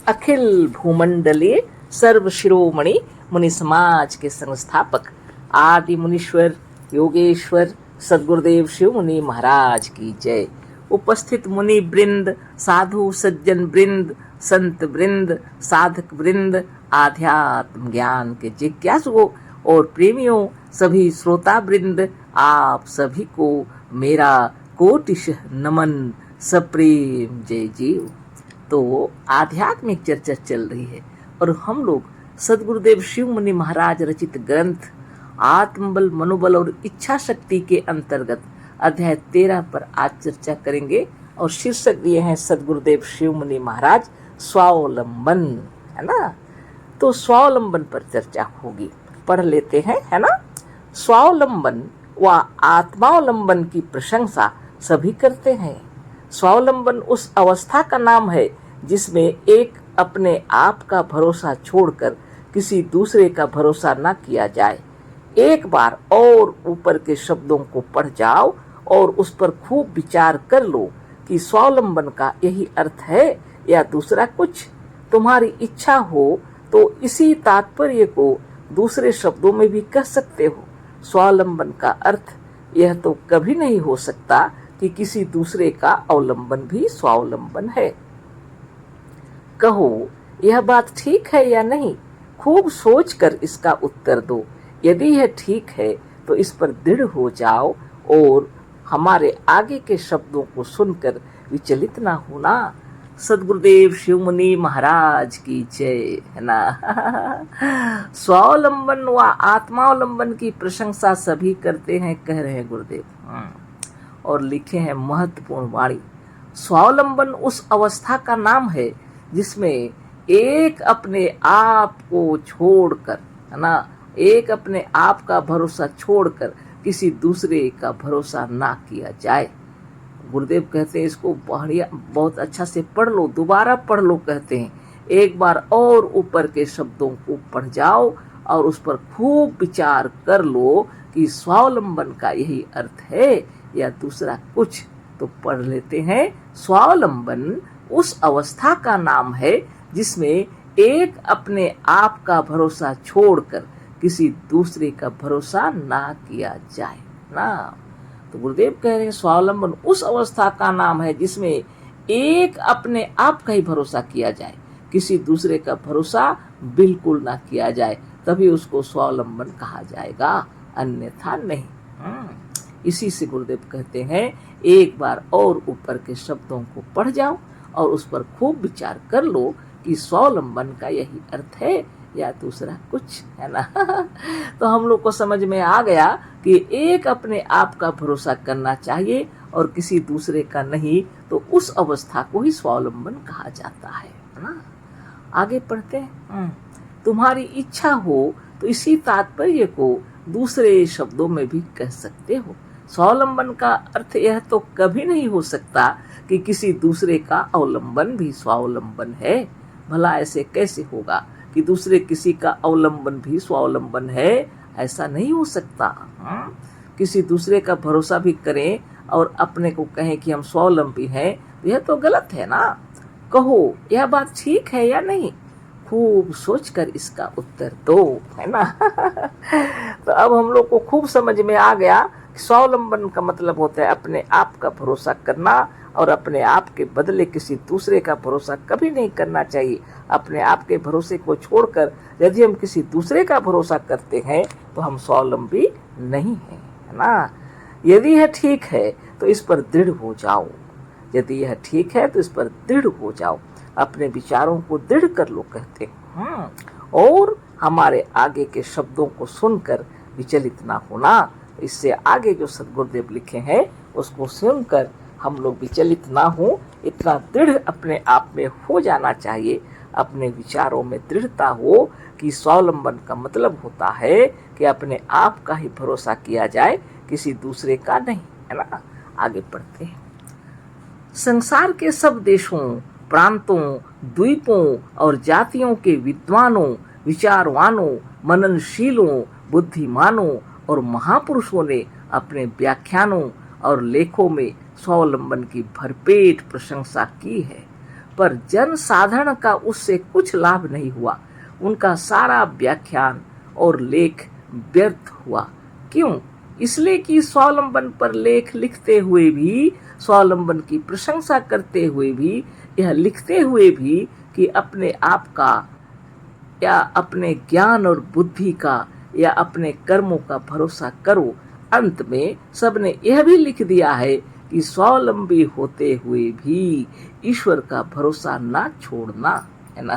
अखिल भूमंडलीय सर्व शिरोमणि मुनि समाज के संस्थापक आदि मुनीश्वर योगेश्वर सदगुरुदेव शिव मुनि महाराज की जय। उपस्थित मुनि वृंद, साधु सज्जन वृंद, संत वृंद, साधक वृंद, आध्यात्म ज्ञान के जिज्ञासुओं और प्रेमियों, सभी श्रोता वृंद, आप सभी को मेरा कोटिशः नमन, सप्रेम जय जीव। तो आध्यात्मिक चर्चा चल रही है और हम लोग सदगुरुदेव शिव मुनि महाराज रचित ग्रंथ आत्मबल, मनोबल और इच्छा शक्ति के अंतर्गत अध्याय 13 पर आज चर्चा करेंगे और शीर्षक दिए हैं सदगुरुदेव शिव मुनि महाराज स्वावलंबन, है ना। तो स्वावलंबन पर चर्चा होगी, पढ़ लेते हैं, है ना। स्वावलंबन व आत्मावलंबन की प्रशंसा सभी करते हैं। स्वावलंबन उस अवस्था का नाम है जिसमें एक अपने आप का भरोसा छोड़कर किसी दूसरे का भरोसा न किया जाए। एक बार और ऊपर के शब्दों को पढ़ जाओ और उस पर खूब विचार कर लो कि स्वावलंबन का यही अर्थ है या दूसरा कुछ। तुम्हारी इच्छा हो तो इसी तात्पर्य को दूसरे शब्दों में भी कह सकते हो। स्वावलंबन का अर्थ यह तो कभी नहीं हो सकता कि किसी दूसरे का अवलंबन भी स्वावलंबन है। कहो, यह बात ठीक है या नहीं? खूब सोचकर इसका उत्तर दो। यदि यह ठीक है तो इस पर दृढ़ हो जाओ और हमारे आगे के शब्दों को सुनकर विचलित ना होना। सदगुरुदेव शिव मुनि महाराज की जय, है ना। स्वावलंबन व आत्मावलंबन की प्रशंसा सभी करते हैं, कह रहे हैं गुरुदेव। और लिखे हैं महत्वपूर्ण वाणी। स्वावलंबन उस अवस्था का नाम है जिसमें एक अपने आप को छोड़कर, है ना, एक अपने आप का भरोसा छोड़कर किसी दूसरे का भरोसा ना किया जाए। गुरुदेव कहते हैं इसको बढ़िया, बहुत अच्छा से पढ़ लो, दोबारा पढ़ लो, कहते हैं एक बार और ऊपर के शब्दों को पढ़ जाओ और उस पर खूब विचार कर लो कि स्वावलंबन का यही अर्थ है या दूसरा कुछ। तो पढ़ लेते हैं। स्वावलंबन उस अवस्था का नाम है जिसमें एक अपने आप का भरोसा छोड़कर किसी दूसरे का भरोसा ना किया जाए ना। तो गुरुदेव कह रहे हैं स्वावलंबन उस अवस्था का नाम है जिसमें एक अपने आप का ही भरोसा किया जाए, किसी दूसरे का भरोसा बिल्कुल ना किया जाए, तभी उसको स्वावलंबन कहा जाएगा, अन्यथा नहीं। इसी से गुरुदेव कहते हैं एक बार और ऊपर के शब्दों को पढ़ जाओ और उस पर खूब विचार कर लो कि स्वावलंबन का यही अर्थ है या दूसरा कुछ, है ना। तो हम लोग को समझ में आ गया कि एक अपने आप का भरोसा करना चाहिए और किसी दूसरे का नहीं, तो उस अवस्था को ही स्वावलंबन कहा जाता है ना। आगे पढ़ते हैं। तुम्हारी इच्छा हो तो इसी तात्पर्य को दूसरे शब्दों में भी कह सकते हो। स्वावलंबन का अर्थ यह तो कभी नहीं हो सकता कि किसी दूसरे का अवलंबन भी स्वावलंबन है। भला ऐसे कैसे होगा कि दूसरे किसी का अवलंबन भी स्वावलंबन है? ऐसा नहीं हो सकता। किसी दूसरे का भरोसा भी करें और अपने को कहें कि हम स्वावलंबी हैं, तो यह तो गलत है ना। कहो, यह बात ठीक है या नहीं? खूब सोचकर इसका उत्तर दो, है ना। तो अब हम लोग को खूब समझ में आ गया कि स्वावलंबन का मतलब होता है अपने आप का भरोसा करना और अपने आप के बदले किसी दूसरे का भरोसा कभी नहीं करना चाहिए। अपने आप के भरोसे को छोड़कर यदि हम किसी दूसरे का भरोसा करते हैं तो हम स्वावलंबी नहीं हैं, है ना। यदि यह ठीक है तो इस पर दृढ़ हो जाओ। यदि यह ठीक है तो इस पर दृढ़ हो जाओ, अपने विचारों को दृढ़ कर लो, कहते हैं। और हमारे आगे के शब्दों को सुनकर विचलित ना होना। इससे आगे जो सदगुरुदेव लिखे हैं उसको सुनकर हम लोग विचलित ना हो, इतना दृढ़ अपने आप में हो जाना चाहिए, अपने विचारों में दृढ़ता हो कि स्वावलंबन का मतलब होता है कि अपने आप का ही भरोसा किया जाए, किसी दूसरे का नहीं, है ना। आगे पढ़ते हैं। संसार के सब देशों, प्रांतों, द्वीपों और जातियों के विद्वानों, विचारवानों, मननशीलों, बुद्धिमानों और महापुरुषों ने अपने व्याख्यानों और लेखों में स्वावलंबन की भरपेट प्रशंसा की है। पर जन साधारण का उससे कुछ लाभ नहीं हुआ। उनका सारा व्याख्यान और लेख व्यर्थ हुआ। क्यों? इसलिए कि स्वावलंबन पर लेख लिखते हुए भी, स्वावलंबन की प्रशंसा करते हुए भी, यह लिखते हुए भी कि अपने आप का या अपने ज्ञान और बुद्धि का या अपने कर्मों का भरोसा करो, अंत में सबने यह भी लिख दिया है कि स्वावलंबी होते हुए भी ईश्वर का भरोसा ना छोड़ना, है ना।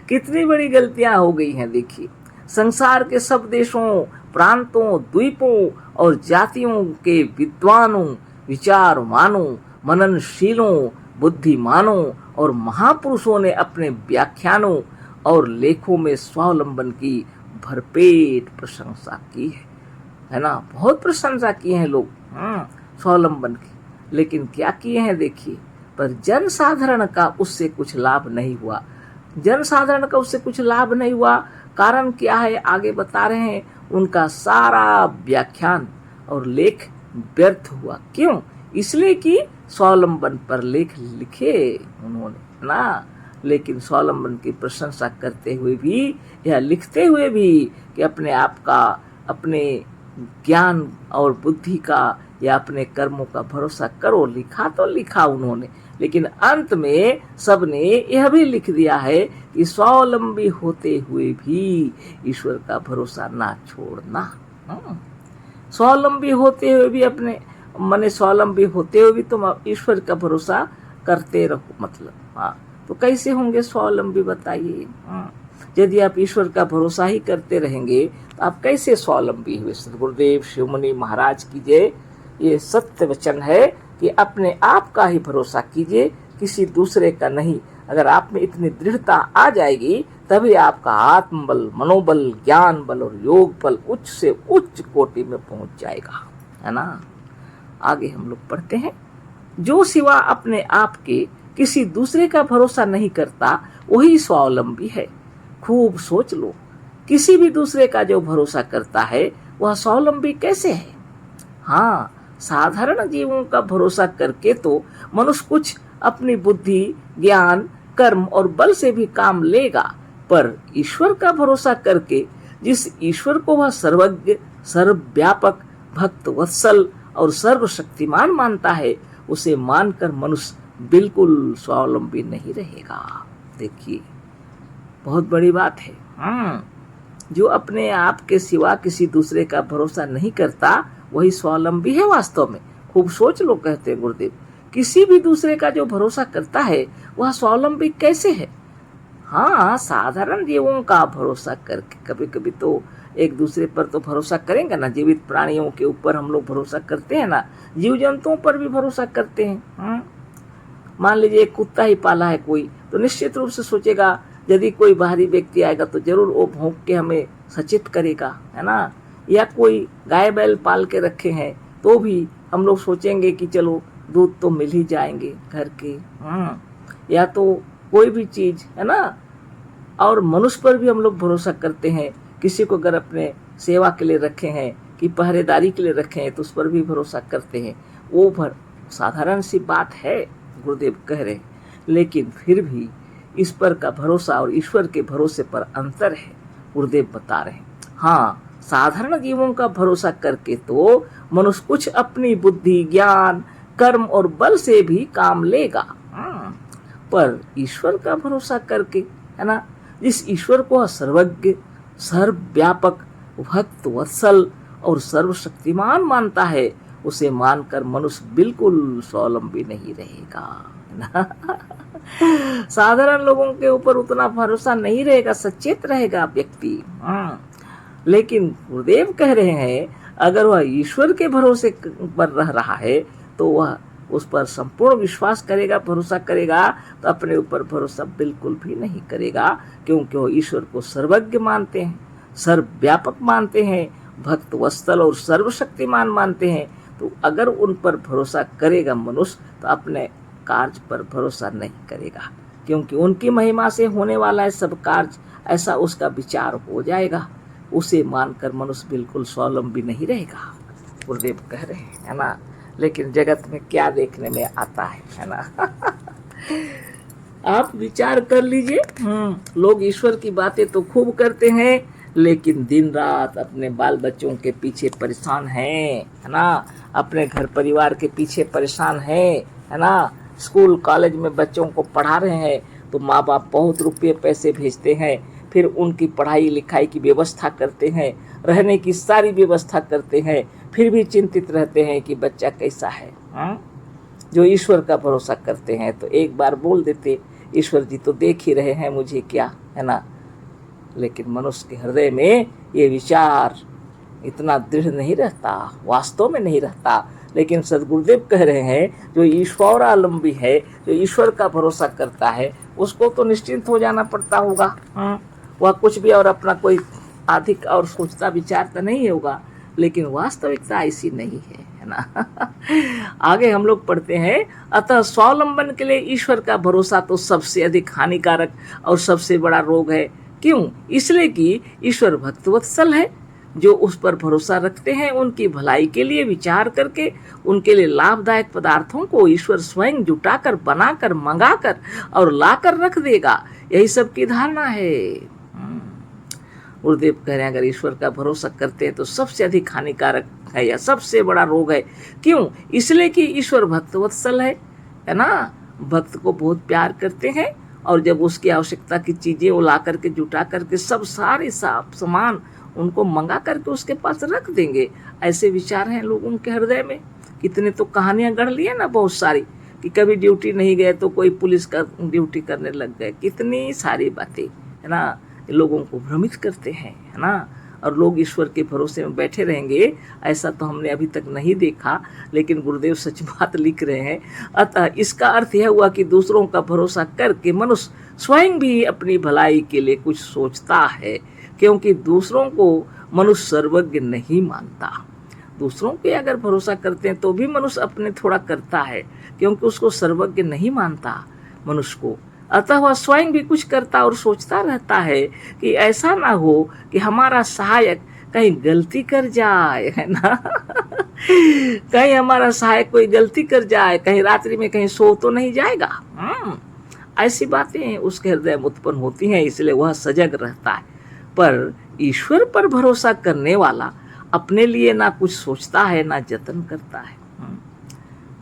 कितनी बड़ी गलतियां हो गई हैं देखिए। संसार के सब देशों, प्रांतों, द्वीपों और जातियों के विद्वानों, विचारवानों, मननशीलों, बुद्धिमानों और महापुरुषों ने अपने व्याख्यानों और लेखों में स्वावलंबन की भरपेट प्रशंसा की है ना। बहुत प्रशंसा की है लोग स्वावलंबन की, लेकिन क्या किए हैं देखिए। पर जन साधारण का उससे कुछ लाभ नहीं हुआ। जन साधारण का उससे कुछ लाभ नहीं हुआ, कारण क्या है आगे बता रहे हैं। उनका सारा व्याख्यान और लेख व्यर्थ हुआ। क्यों? इसलिए कि स्वावलंबन पर लेख लिखे उन्होंने ना, लेकिन स्वावलंबन की प्रशंसा करते हुए भी, यह लिखते हुए भी कि अपने आप का, अपने ज्ञान और बुद्धि का या अपने कर्मों का भरोसा करो। लिखा तो लिखा उन्होंने, लेकिन अंत में सबने यह भी लिख दिया है कि स्वावलंबी होते हुए भी ईश्वर का भरोसा ना छोड़ना। स्वावलंबी होते हुए भी अपने स्वावलंबी होते हुए भी तुम ईश्वर का भरोसा करते रहो। मतलब तो कैसे होंगे स्वावलंबी बताइए। यदि आप ईश्वर का भरोसा ही करते रहेंगे तो आप कैसे स्वावलंबी हुए। सद्गुरुदेव शिवमुनि महाराज की जय। ये सत्य वचन है कि अपने आप का ही भरोसा कीजिए, किसी दूसरे का नहीं। अगर आप में इतनी दृढ़ता आ जाएगी तभी आपका आत्मबल, मनोबल, ज्ञान बल और योग बल उच्च से उच्च कोटि में पहुंच जाएगा, है ना। आगे हम लोग पढ़ते हैं। जो सिवा अपने आप के किसी दूसरे का भरोसा नहीं करता वही स्वावलंबी है। खूब सोच लो, किसी भी दूसरे का जो भरोसा करता है वह स्वावलंबी कैसे है। हाँ, साधारण जीवों का भरोसा करके तो मनुष्य कुछ अपनी बुद्धि, ज्ञान, कर्म और बल से भी काम लेगा, पर ईश्वर का भरोसा करके, जिस ईश्वर को वह सर्वज्ञ, सर्वव्यापक, भक्त वत्सल और सर्वशक्तिमान मानता है, उसे मानकर मनुष्य बिल्कुल स्वावलंबी नहीं रहेगा। देखिए, बहुत बड़ी बात है। जो अपने आप के सिवा किसी दूसरे का भरोसा नहीं करता वही स्वावलंबी है वास्तव में। खूब सोच लो, कहते हैं गुरुदेव। किसी भी दूसरे का जो भरोसा करता है वह स्वावलंबी कैसे है। हाँ, साधारण जीवों का भरोसा करके, कभी कभी तो एक दूसरे पर तो भरोसा करेंगे ना। जीवित प्राणियों के ऊपर हम लोग भरोसा करते हैं ना, जीव जंतुओं पर भी भरोसा करते हैं। मान लीजिए एक कुत्ता ही पाला है कोई, तो निश्चित रूप से सोचेगा यदि कोई बाहरी व्यक्ति आएगा तो जरूर वो भौंक के हमें सचेत करेगा, है ना। या कोई गाय बैल पाल के रखे हैं तो भी हम लोग सोचेंगे कि चलो दूध तो मिल ही जाएंगे घर के। या तो कोई भी चीज, है ना। और मनुष्य पर भी हम लोग भरोसा करते हैं। किसी को अगर अपने सेवा के लिए रखे हैं कि पहरेदारी के लिए रखे हैं तो उस पर भी भरोसा करते हैं। वो साधारण सी बात है, गुरुदेव कह रहे हैं। लेकिन फिर भी इस पर का भरोसा और ईश्वर के भरोसे पर अंतर है, गुरुदेव बता रहे हैं। हाँ, साधारण जीवों का भरोसा करके तो मनुष्य कुछ अपनी बुद्धि, ज्ञान, कर्म और बल से भी काम लेगा, पर ईश्वर का भरोसा करके, है ना, जिस ईश्वर को सर्वज्ञ, सर्वव्यापक, भक्त वत्सल और सर्वशक्तिमान मानता है, उसे मानकर मनुष्य बिल्कुल स्वावलंबी नहीं रहेगा। साधारण लोगों के ऊपर उतना भरोसा नहीं रहेगा, सचेत रहेगा व्यक्ति। लेकिन गुरुदेव कह रहे हैं अगर वह ईश्वर के भरोसे पर रह रहा है तो वह उस पर संपूर्ण विश्वास करेगा, भरोसा करेगा, तो अपने ऊपर भरोसा बिल्कुल भी नहीं करेगा, क्योंकि वो ईश्वर को सर्वज्ञ मानते हैं, सर्वव्यापक मानते हैं, भक्त वत्सल और सर्वशक्तिमान मानते हैं। तो अगर उन पर भरोसा करेगा मनुष्य तो अपने कार्य पर भरोसा नहीं करेगा, क्योंकि उनकी महिमा से होने वाला है सब कार्य, ऐसा उसका विचार हो जाएगा। उसे मानकर मनुष्य बिल्कुल स्वावलंबी नहीं रहेगा, गुरुदेव कह रहे हैं, है ना। लेकिन जगत में क्या देखने में आता है ना। आप विचार कर लीजिए। लोग ईश्वर की बातें तो खूब करते हैं, लेकिन दिन रात अपने बाल बच्चों के पीछे परेशान हैं, है ना, अपने घर परिवार के पीछे परेशान है ना। स्कूल कॉलेज में बच्चों को पढ़ा रहे हैं तो माँ बाप बहुत रुपये पैसे भेजते हैं, फिर उनकी पढ़ाई लिखाई की व्यवस्था करते हैं, रहने की सारी व्यवस्था करते हैं, फिर भी चिंतित रहते हैं कि बच्चा कैसा है। जो ईश्वर का भरोसा करते हैं तो एक बार बोल देते, ईश्वर जी तो देख ही रहे हैं मुझे क्या, है ना। लेकिन मनुष्य के हृदय में ये विचार इतना दृढ़ नहीं रहता, वास्तव में नहीं रहता। लेकिन सदगुरुदेव कह रहे हैं जो ईश्वरावलंबी है, जो ईश्वर का भरोसा करता है, उसको तो निश्चिंत हो जाना पड़ता होगा। वह कुछ भी और अपना कोई अधिक और सोचता विचारता नहीं होगा, लेकिन वास्तविकता ऐसी नहीं है ना। आगे हम लोग पढ़ते हैं, अतः स्वावलंबन के लिए ईश्वर का भरोसा तो सबसे अधिक हानिकारक और सबसे बड़ा रोग है। क्यों? इसलिए कि ईश्वर भक्तवत्सल है। जो उस पर भरोसा रखते हैं उनकी भलाई के लिए विचार करके उनके लिए लाभदायक पदार्थों को ईश्वर स्वयं जुटाकर, बनाकर, मंगाकर और लाकर रख देगा। यही सबकी धारणा है। गुरुदेव कह रहे हैं अगर ईश्वर का भरोसा करते हैं तो सबसे अधिक हानिकारक है या सबसे बड़ा रोग है। क्यों? इसलिए कि ईश्वर भक्तवत्सल है ना। भक्त को बहुत प्यार करते हैं और जब उसकी आवश्यकता की चीजें वो ला करके जुटा करके सब सारे सामान उनको मंगा करके उसके पास रख देंगे। ऐसे विचार हैं लोगों के हृदय में। कितने तो कहानियां गढ़ लिए ना बहुत सारी, कि कभी ड्यूटी नहीं गए तो कोई पुलिस का ड्यूटी करने लग गए। कितनी सारी बातें, है ना, लोगों को भ्रमित करते हैं, है ना। और लोग ईश्वर के भरोसे में बैठे रहेंगे, ऐसा तो हमने अभी तक नहीं देखा, लेकिन गुरुदेव सच बात लिख रहे हैं। अतः इसका अर्थ यह हुआ कि दूसरों का भरोसा करके मनुष्य स्वयं भी अपनी भलाई के लिए कुछ सोचता है, क्योंकि दूसरों को मनुष्य सर्वज्ञ नहीं मानता। दूसरों पे अगर भरोसा करते हैं तो भी मनुष्य अपने थोड़ा करता है, क्योंकि उसको सर्वज्ञ नहीं मानता मनुष्य को। अतः वह स्वयं भी कुछ करता और सोचता रहता है कि ऐसा ना हो कि हमारा सहायक कहीं गलती कर जाए, है ना। कहीं हमारा सहायक कोई गलती कर जाए, कहीं रात्रि में कहीं सो तो नहीं जाएगा। ऐसी बातें उसके हृदय में उत्पन्न होती हैं, इसलिए वह सजग रहता है। पर ईश्वर पर भरोसा करने वाला अपने लिए ना कुछ सोचता है ना जतन करता है।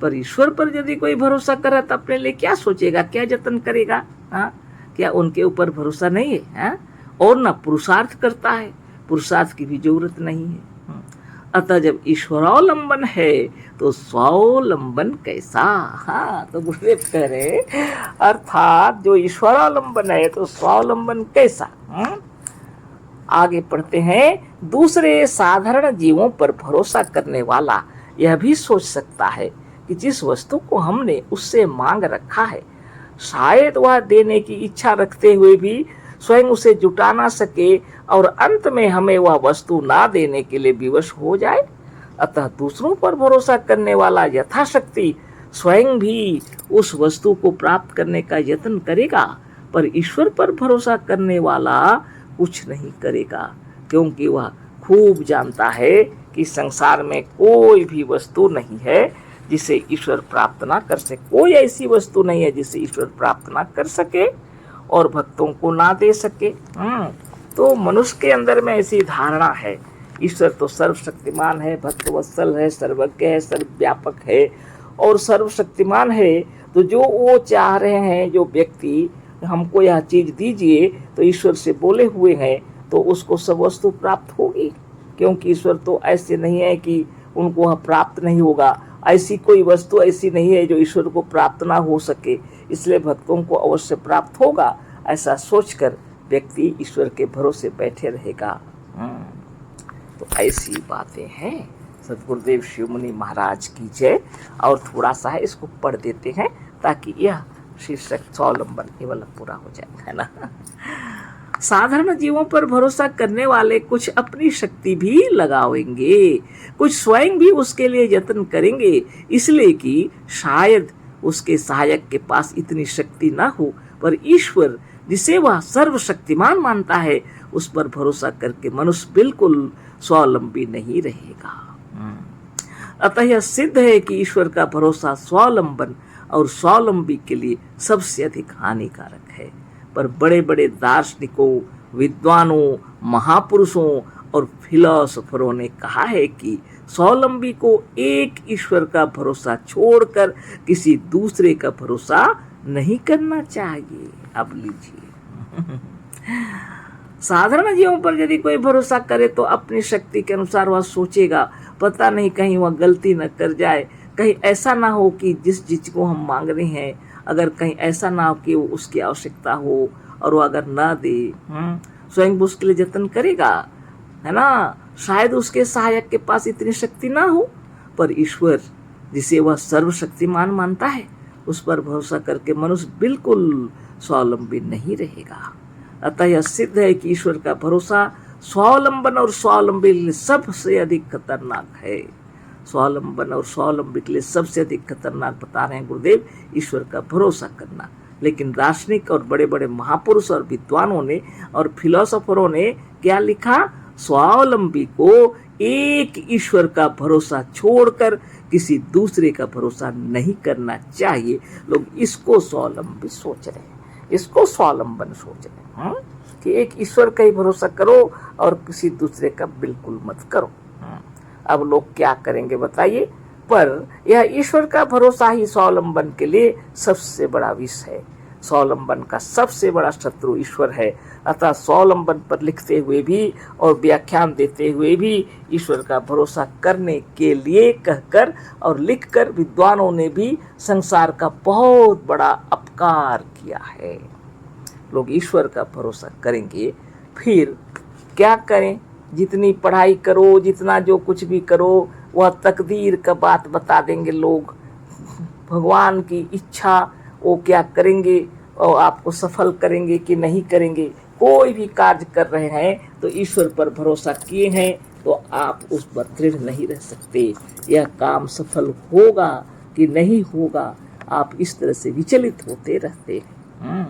पर ईश्वर पर यदि कोई भरोसा करे तो अपने लिए क्या सोचेगा, क्या जतन करेगा? क्या उनके ऊपर भरोसा नहीं है? और ना पुरुषार्थ करता है, पुरुषार्थ की भी जरूरत नहीं है। अतः जब ईश्वरावलंबन है तो स्वावलंबन कैसा? तो गुरुदेव कह रहे अर्थात जो ईश्वरावलंबन है तो स्वावलंबन कैसा? आगे पढ़ते हैं, दूसरे साधारण जीवों पर भरोसा करने वाला यह भी सोच सकता है कि जिस वस्तु को हमने उससे मांग रखा है, शायद वह देने की इच्छा रखते हुए भी स्वयं उसे जुटा ना सके और अंत में हमें वह वस्तु ना देने के लिए विवश हो जाए। अतः दूसरों पर भरोसा करने वाला यथाशक्ति स्वयं भी उस वस्तु को प्राप्त करने का यत्न करेगा, पर ईश्वर पर भरोसा करने वाला कुछ नहीं करेगा, क्योंकि वह खूब जानता है कि संसार में कोई भी वस्तु नहीं है जिसे ईश्वर प्राप्त ना कर सके। कोई ऐसी वस्तु नहीं है जिसे ईश्वर प्राप्त ना कर सके और भक्तों को ना दे सके। तो मनुष्य के अंदर में ऐसी धारणा है, ईश्वर तो सर्वशक्तिमान है, भक्तवत्सल है, सर्वज्ञ है, सर्वव्यापक है और सर्वशक्तिमान है। तो जो वो चाह रहे हैं, जो व्यक्ति हमको यह चीज दीजिए तो ईश्वर से बोले हुए हैं, तो उसको सब वस्तु प्राप्त होगी, क्योंकि ईश्वर तो ऐसे नहीं है कि उनको वह प्राप्त नहीं होगा। ऐसी कोई वस्तु ऐसी नहीं है जो ईश्वर को प्राप्त ना हो सके, इसलिए भक्तों को अवश्य प्राप्त होगा। ऐसा सोचकर व्यक्ति ईश्वर के भरोसे बैठे रहेगा। तो ऐसी बातें हैं। सद्गुरुदेव शिव मुनि महाराज की जय। और थोड़ा सा है इसको पढ़ देते हैं ताकि यह शीर्षक स्वावलंबन केवल पूरा हो जाए, है ना। साधारण जीवों पर भरोसा करने वाले कुछ अपनी शक्ति भी लगाएंगे, कुछ स्वयं भी उसके लिए यत्न करेंगे, इसलिए कि शायद उसके सहायक के पास इतनी शक्ति ना हो। पर ईश्वर जिसे वह सर्वशक्तिमान मानता है, उस पर भरोसा करके मनुष्य बिल्कुल स्वावलंबी नहीं रहेगा। अतः यह सिद्ध है कि ईश्वर का भरोसा स्वावलंबन और स्वावलंबी के लिए सबसे अधिक हानिकारक है। पर बड़े बड़े दार्शनिकों, विद्वानों, महापुरुषों और फिलोसोफरों ने कहा है कि स्वावलंबी को एक ईश्वर का भरोसा छोड़कर किसी दूसरे का भरोसा नहीं करना चाहिए। अब लीजिए, साधारण जीवों पर यदि कोई भरोसा करे तो अपनी शक्ति के अनुसार वह सोचेगा, पता नहीं कहीं वह गलती न कर जाए, कहीं ऐसा ना हो कि जिस चीज को हम मांग रहे हैं, अगर कहीं ऐसा ना हो कि वो उसकी आवश्यकता हो और वो अगर ना दे, स्वयं उसके लिए जतन करेगा, है ना। शायद उसके सहायक के पास इतनी शक्ति ना हो, पर ईश्वर जिसे वह सर्वशक्तिमान मानता है, उस पर भरोसा करके मनुष्य बिल्कुल स्वावलंबी नहीं रहेगा। अतः यह सिद्ध है कि ईश्वर का भरोसा स्वावलंबन और स्वावलंबी के लिए सबसे अधिक खतरनाक है। स्वावलंबन और स्वावलंबी के लिए सबसे अधिक खतरनाक बता रहे हैं गुरुदेव ईश्वर का भरोसा करना। लेकिन दार्शनिक और बड़े बड़े महापुरुष और विद्वानों ने और फिलोसोफरों ने क्या लिखा? स्वावलंबी को एक ईश्वर का भरोसा छोड़कर किसी दूसरे का भरोसा नहीं करना चाहिए। लोग इसको स्वावलंबी सोच रहे हैं, इसको स्वावलंबन सोच रहे हैं कि एक ईश्वर का ही भरोसा करो और किसी दूसरे का बिल्कुल मत करो। अब लोग क्या करेंगे बताइए? पर यह ईश्वर का भरोसा ही स्वावलंबन के लिए सबसे बड़ा विष है। स्वावलंबन का सबसे बड़ा शत्रु ईश्वर है। अतः स्वावलंबन पर लिखते हुए भी और व्याख्यान देते हुए भी ईश्वर का भरोसा करने के लिए कहकर और लिखकर विद्वानों ने भी संसार का बहुत बड़ा अपकार किया है। लोग ईश्वर का भरोसा करेंगे, फिर क्या करें? जितनी पढ़ाई करो, जितना जो कुछ भी करो, वह तकदीर का बात बता देंगे लोग। भगवान की इच्छा वो क्या करेंगे और आपको सफल करेंगे कि नहीं करेंगे। कोई भी कार्य कर रहे हैं तो ईश्वर पर भरोसा किए हैं तो आप उस पर दृढ़ नहीं रह सकते। यह काम सफल होगा कि नहीं होगा, आप इस तरह से विचलित होते रहते हैं।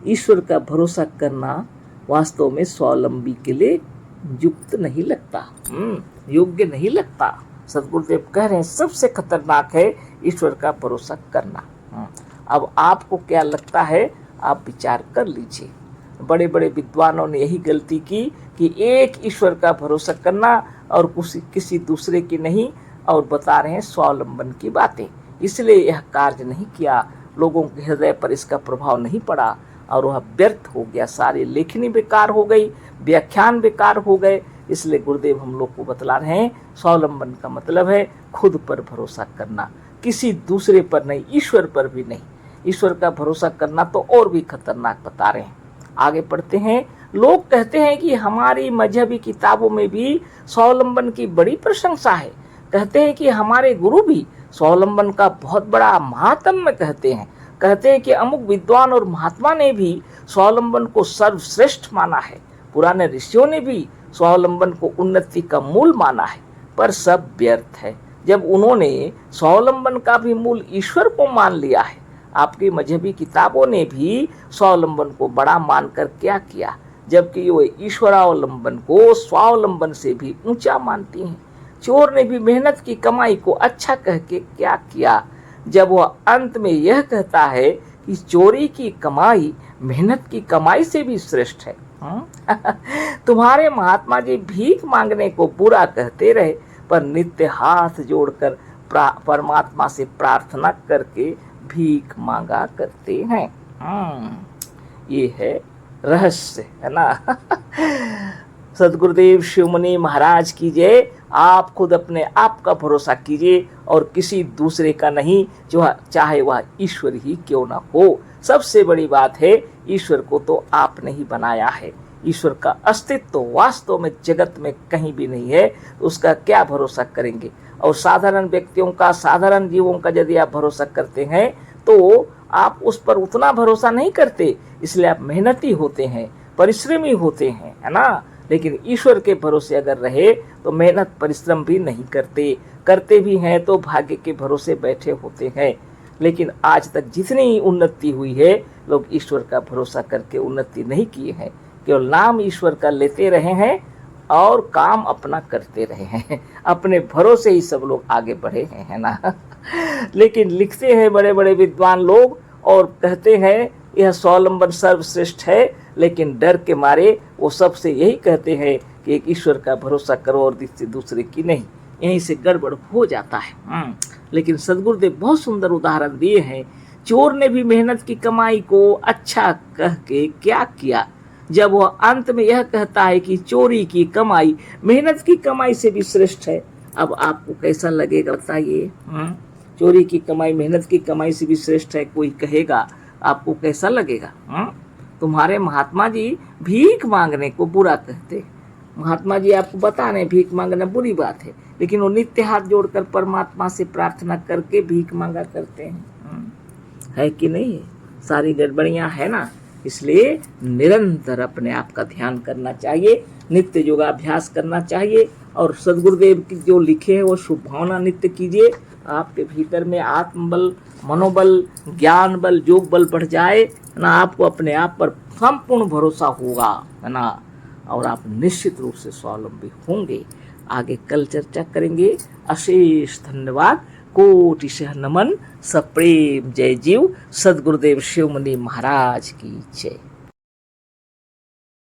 ईश्वर का भरोसा करना वास्तव में स्वावलंबी के लिए युक्त नहीं लगता, योग्य नहीं लगता। सदगुरुदेव कह रहे हैं सबसे खतरनाक है ईश्वर का भरोसा करना। अब आपको क्या लगता है? आप विचार कर लीजिए। बड़े बड़े विद्वानों ने यही गलती की कि एक ईश्वर का भरोसा करना और किसी दूसरे की नहीं, और बता रहे हैं स्वावलंबन की बातें। इसलिए यह कार्य नहीं किया, लोगों के हृदय पर इसका प्रभाव नहीं पड़ा और वह व्यर्थ हो गया। सारी लेखनी बेकार हो गई, व्याख्यान बेकार हो गए। इसलिए गुरुदेव हम लोग को बतला रहे हैं स्वावलंबन का मतलब है खुद पर भरोसा करना, किसी दूसरे पर नहीं, ईश्वर पर भी नहीं। ईश्वर का भरोसा करना तो और भी खतरनाक बता रहे हैं। आगे पढ़ते हैं। लोग कहते हैं कि हमारी मजहबी किताबों में भी स्वावलंबन की बड़ी प्रशंसा है। कहते हैं कि हमारे गुरु भी स्वावलंबन का बहुत बड़ा महात्म्य कहते हैं। कहते हैं कि अमुक विद्वान और महात्मा ने भी स्वावलंबन को सर्वश्रेष्ठ माना है। पुराने ऋषियों ने भी स्वावलंबन को उन्नति का मूल माना है। पर सब व्यर्थ है जब उन्होंने स्वावलंबन का भी मूल ईश्वर को मान लिया है। आपकी मजहबी किताबों ने भी स्वावलंबन को बड़ा मानकर क्या किया, जबकि वो ईश्वरावलंबन को स्वावलंबन से भी ऊंचा मानती हैं। चोर ने भी मेहनत की कमाई को अच्छा कह के क्या किया, जब वह अंत में यह कहता है कि चोरी की कमाई मेहनत की कमाई से भी श्रेष्ठ है। तुम्हारे महात्मा जी भीख मांगने को बुरा कहते रहे, पर नित्य हाथ जोड़कर परमात्मा से प्रार्थना करके भीख मांगा करते हैं। ये है रहस्य, है ना। सदगुरुदेव शिवमुनि महाराज की जय। आप खुद अपने आप का भरोसा कीजिए और किसी दूसरे का नहीं, जो चाहे वह ईश्वर ही क्यों ना हो। सबसे बड़ी बात है ईश्वर को तो आपने ही बनाया है। ईश्वर का अस्तित्व तो वास्तव में जगत में कहीं भी नहीं है, उसका क्या भरोसा करेंगे। और साधारण व्यक्तियों का, साधारण जीवों का यदि आप भरोसा करते हैं तो आप उस पर उतना भरोसा नहीं करते, इसलिए आप मेहनती होते हैं, परिश्रमी होते हैं, है ना। लेकिन ईश्वर के भरोसे अगर रहे तो मेहनत परिश्रम भी नहीं करते, करते भी हैं तो भाग्य के भरोसे बैठे होते हैं। लेकिन आज तक जितनी उन्नति हुई है, लोग ईश्वर का भरोसा करके उन्नति नहीं किए हैं, केवल नाम ईश्वर का लेते रहे हैं और काम अपना करते रहे हैं। अपने भरोसे ही सब लोग आगे बढ़े हैं, है ना। लेकिन लिखते हैं बड़े बड़े विद्वान लोग और कहते हैं यह स्वावलंबन सर्वश्रेष्ठ है, लेकिन डर के मारे वो सबसे यही कहते हैं कि एक ईश्वर का भरोसा करो और दूसरे की नहीं। यहीं से गड़बड़ हो जाता है। लेकिन सदगुरुदेव बहुत सुंदर उदाहरण दिए हैं। चोर ने भी मेहनत की कमाई को अच्छा कह के क्या किया, जब वह अंत में यह कहता है कि चोरी की कमाई मेहनत की कमाई से भी श्रेष्ठ है। अब आपको कैसा लगेगा बताइए? चोरी की कमाई मेहनत की कमाई से भी श्रेष्ठ है कोई कहेगा, आपको कैसा लगेगा? तुम्हारे महात्मा जी भीख मांगने को बुरा कहते। महात्मा जी आपको बता रहे भीख मांगना बुरी बात है, लेकिन वो नित्य हाथ जोड़कर परमात्मा से प्रार्थना करके भीख मांगा करते हैं। है कि नहीं? सारी गड़बड़ियां है ना। इसलिए निरंतर अपने आप का ध्यान करना चाहिए, नित्य योगाभ्यास करना चाहिए और सदगुरुदेव की जो लिखे हैं वो शुभ भावना नित्य कीजिए। आपके भीतर में आत्मबल, मनोबल, ज्ञान बल, योग बल बढ़ जाए ना, आपको अपने आप पर संपूर्ण भरोसा होगा, है ना, और आप निश्चित रूप से स्वावलंबी होंगे। आगे कल चर्चा करेंगे। अशेष धन्यवाद, कोटिशः नमन, सप्रेम जय जीव। सदगुरुदेव शिव मुनि महाराज की जय।